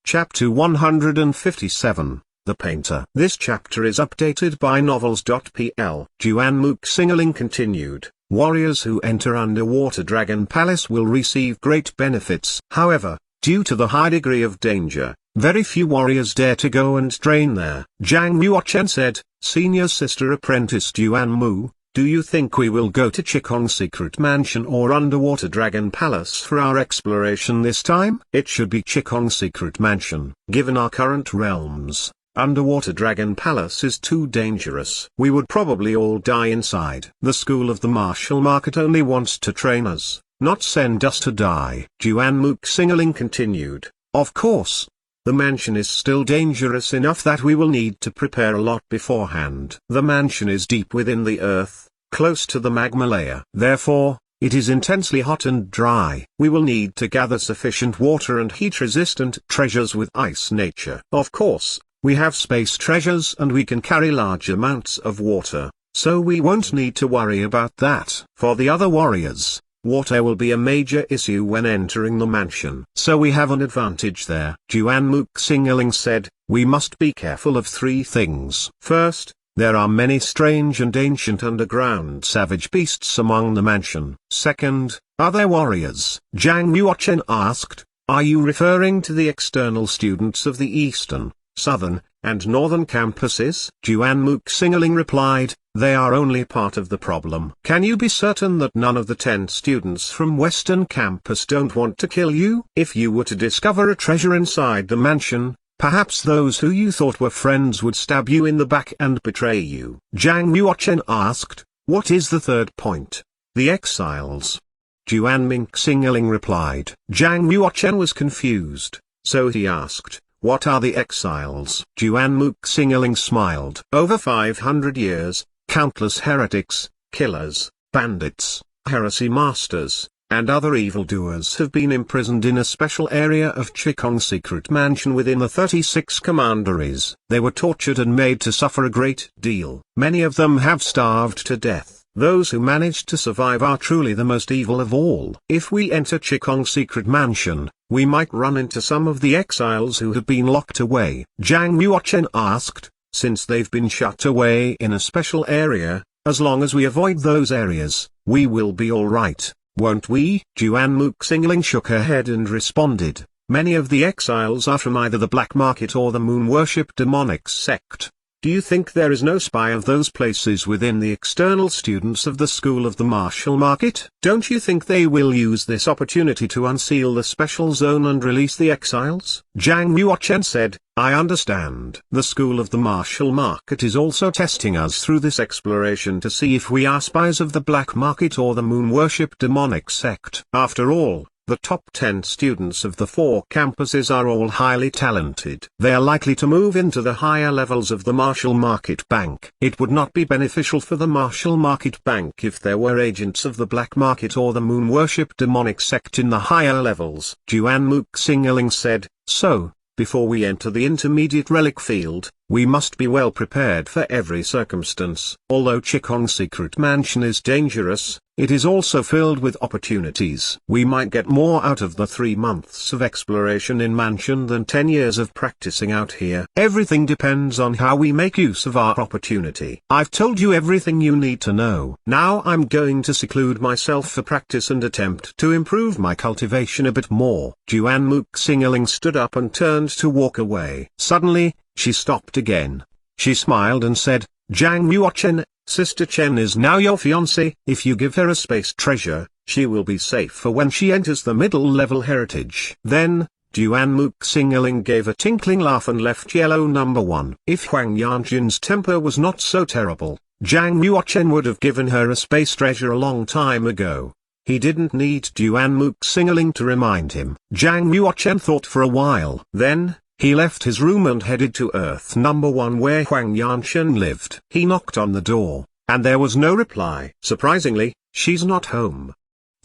Chapter 157, The Painter. This chapter is updated by Novels.pl. Juan Mook Singerling continued. Warriors who enter Underwater Dragon Palace will receive great benefits. However, due to the high degree of danger, very few warriors dare to go and train there. Zhang Yuochen said, Senior Sister Apprentice Juan Mu, do you think we will go to Qikong Secret Mansion or Underwater Dragon Palace for our exploration this time? It should be Qikong Secret Mansion. Given our current realms, Underwater Dragon Palace is too dangerous. We would probably all die inside. The School of the Martial Market only wants to train us, not send us to die. Juan Mook Singerling continued. Of course, the mansion is still dangerous enough that we will need to prepare a lot beforehand. The mansion is deep within the earth, close to the magma layer. Therefore, it is intensely hot and dry. We will need to gather sufficient water and heat-resistant treasures with ice nature. Of course, we have space treasures and we can carry large amounts of water, so we won't need to worry about that. For the other warriors, water will be a major issue when entering the mansion. So we have an advantage there. Juan Mook Singerling said, we must be careful of three things. First, there are many strange and ancient underground savage beasts among the mansion. Second, are there warriors? Zhang Yuochen asked, are you referring to the external students of the Eastern, Southern, and Northern campuses? Juan Mook Singerling replied, they are only part of the problem. Can you be certain that none of the 10 students from Western campus don't want to kill you? If you were to discover a treasure inside the mansion, perhaps those who you thought were friends would stab you in the back and betray you. Zhang Yuochen asked, what is the third point? The exiles. Juan Mook Singerling replied. Zhang Yuochen was confused, so he asked, what are the exiles? Juan Mook Singerling smiled. Over 500 years, countless heretics, killers, bandits, heresy masters, and other evildoers have been imprisoned in a special area of Qikong Secret Mansion within the 36 commanderies. They were tortured and made to suffer a great deal. Many of them have starved to death. Those who managed to survive are truly the most evil of all. If we enter Qikong Secret Mansion, we might run into some of the exiles who have been locked away. Zhang Yuochen asked, since they've been shut away in a special area, as long as we avoid those areas, we will be alright, won't we? Juan Mook Singerling shook her head and responded, many of the exiles are from either the Black Market or the Moon Worship Demonic Sect. Do you think there is no spy of those places within the external students of the School of the Martial Market? Don't you think they will use this opportunity to unseal the special zone and release the exiles? Zhang Yuochen said, I understand. The School of the Martial Market is also testing us through this exploration to see if we are spies of the Black Market or the Moon Worship Demonic Sect. After all, the top 10 students of the 4 campuses are all highly talented. They are likely to move into the higher levels of the Martial Market Bank. It would not be beneficial for the Martial Market Bank if there were agents of the Black Market or the Moon Worship Demonic Sect in the higher levels. Juan Mook Singerling said, so, before we enter the intermediate relic field, we must be well prepared for every circumstance. Although Qikong Secret Mansion is dangerous, it is also filled with opportunities. We might get more out of the 3 months of exploration in Mansion than 10 years of practicing out here. Everything depends on how we make use of our opportunity. I've told you everything you need to know. Now I'm going to seclude myself for practice and attempt to improve my cultivation a bit more. Juan Mook Singerling stood up and turned to walk away. Suddenly, she stopped again. She smiled and said, Zhang Yuochen, Sister Chen is now your fiancée. If you give her a space treasure, she will be safe for when she enters the middle-level heritage. Then, Juan Mook Singerling gave a tinkling laugh and left yellow number 1. If Huang Yanjin's temper was not so terrible, Zhang Yuochen would have given her a space treasure a long time ago. He didn't need Juan Mook Singerling to remind him. Zhang Yuochen thought for a while. Then, he left his room and headed to Earth number 1 where Huang Yanchen lived. He knocked on the door, and there was no reply. Surprisingly, she's not home,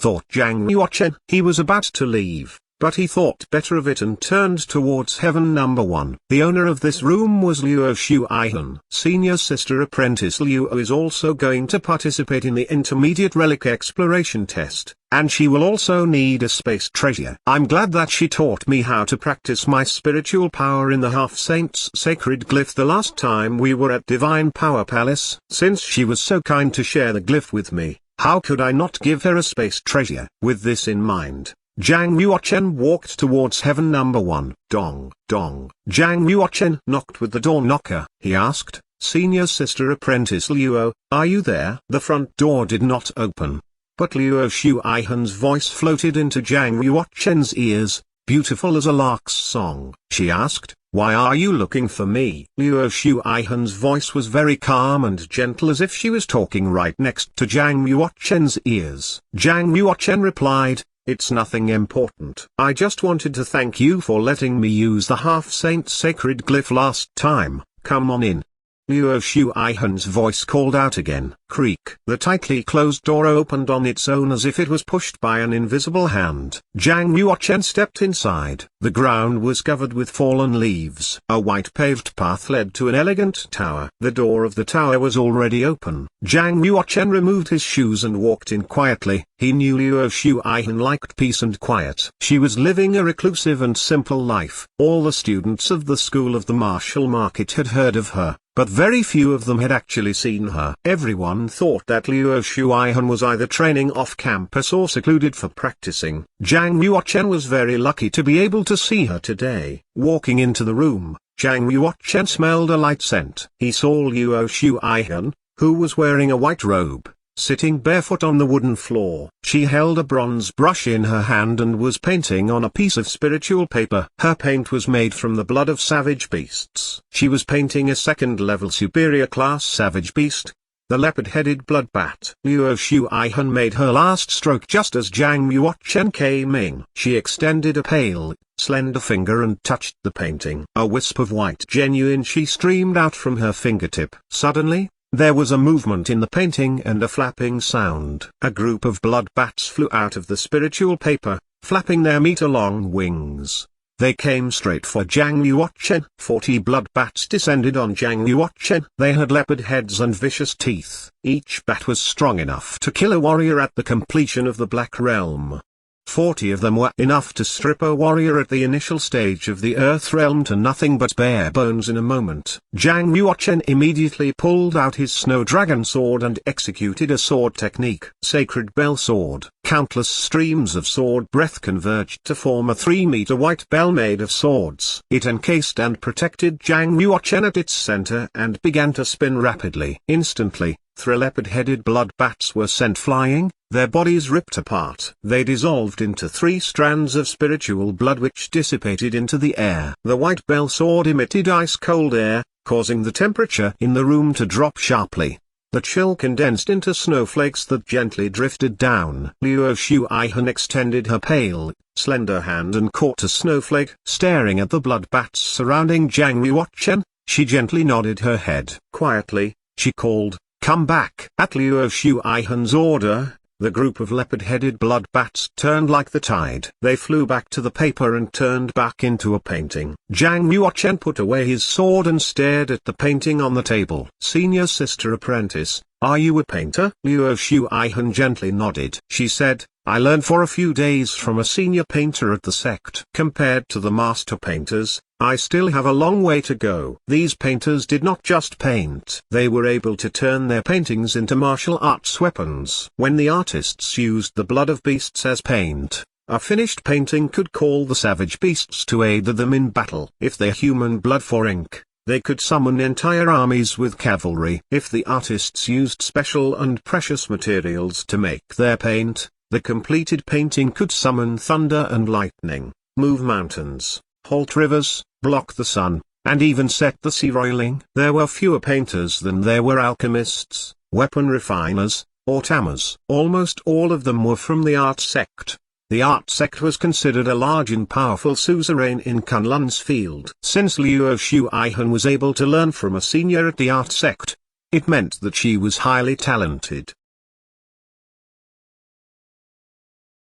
thought Zhang Yuochen. He was about to leave, but he thought better of it and turned towards heaven number 1. The owner of this room was Luo Shuaihan. Senior Sister Apprentice Luo is also going to participate in the intermediate relic exploration test, and she will also need a space treasure. I'm glad that she taught me how to practice my spiritual power in the Half-Saint's sacred glyph the last time we were at Divine Power Palace. Since she was so kind to share the glyph with me, how could I not give her a space treasure? With this in mind, Zhang Yuochen walked towards heaven number 1. Dong, dong. Zhang Yuochen knocked with the door knocker. He asked, Senior Sister Apprentice Luo, are you there? The front door did not open, but Luo Shuaihan's voice floated into Zhang Yuochen's ears, beautiful as a lark's song. She asked, why are you looking for me? Luo Shuaihan's voice was very calm and gentle, as if she was talking right next to Zhang Yuochen's ears. Zhang Yuochen replied, it's nothing important. I just wanted to thank you for letting me use the Half-Saint's sacred glyph last time. Come on in. Luo Shuaihan's voice called out again. Creak. The tightly closed door opened on its own as if it was pushed by an invisible hand. Zhang Yuochen stepped inside. The ground was covered with fallen leaves. A white paved path led to an elegant tower. The door of the tower was already open. Zhang Yuochen removed his shoes and walked in quietly. He knew Luo Shuaihan liked peace and quiet. She was living a reclusive and simple life. All the students of the School of the Martial Market had heard of her, but very few of them had actually seen her. Everyone thought that Luo Shuaihan was either training off campus or secluded for practicing. Zhang Yuochen was very lucky to be able to see her today. Walking into the room, Zhang Yuochen smelled a light scent. He saw Luo Shuaihan, who was wearing a white robe, sitting barefoot on the wooden floor. She held a bronze brush in her hand and was painting on a piece of spiritual paper. Her paint was made from the blood of savage beasts. She was painting a second-level superior class savage beast, the leopard-headed blood bat. Luo Shuaihan made her last stroke just as Zhang Yuochen came in. She extended a pale, slender finger and touched the painting. A wisp of white genuine she streamed out from her fingertip. Suddenly, there was a movement in the painting and a flapping sound. A group of blood bats flew out of the spiritual paper, flapping their meter-long wings. They came straight for Zhang Yuochen. 40 blood bats descended on Zhang Yuochen. They had leopard heads and vicious teeth. Each bat was strong enough to kill a warrior at the completion of the Black Realm. 40 of them were enough to strip a warrior at the initial stage of the Earth Realm to nothing but bare bones in a moment. Zhang Yuochen immediately pulled out his Snow Dragon sword and executed a sword technique. Sacred Bell Sword. Countless streams of sword breath converged to form a 3-meter white bell made of swords. It encased and protected Zhang Yuochen at its center and began to spin rapidly. Instantly, 3 leopard-headed blood bats were sent flying, their bodies ripped apart. They dissolved into 3 strands of spiritual blood which dissipated into the air. The white bell sword emitted ice-cold air, causing the temperature in the room to drop sharply. The chill condensed into snowflakes that gently drifted down. Luo Shuaihan extended her pale, slender hand and caught a snowflake. Staring at the blood bats surrounding Zhang Yuochen, she gently nodded her head. Quietly, she called, "Come back!" At Luo Shuaihan's order, the group of leopard-headed blood bats turned like the tide. They flew back to the paper and turned back into a painting. Zhang Yuochen put away his sword and stared at the painting on the table. Senior Sister Apprentice, are you a painter? Luo Shuaihan gently nodded. She said, I learned for a few days from a senior painter at the sect. Compared to the master painters, I still have a long way to go. These painters did not just paint. They were able to turn their paintings into martial arts weapons. When the artists used the blood of beasts as paint, a finished painting could call the savage beasts to aid them in battle. If their human blood for ink, they could summon entire armies with cavalry. If the artists used special and precious materials to make their paint, the completed painting could summon thunder and lightning, move mountains, halt rivers, block the sun, and even set the sea roiling. There were fewer painters than there were alchemists, weapon refiners, or tammers. Almost all of them were from the art sect. The art sect was considered a large and powerful suzerain in Kunlun's field. Since Luo Shuaihan was able to learn from a senior at the art sect, it meant that she was highly talented.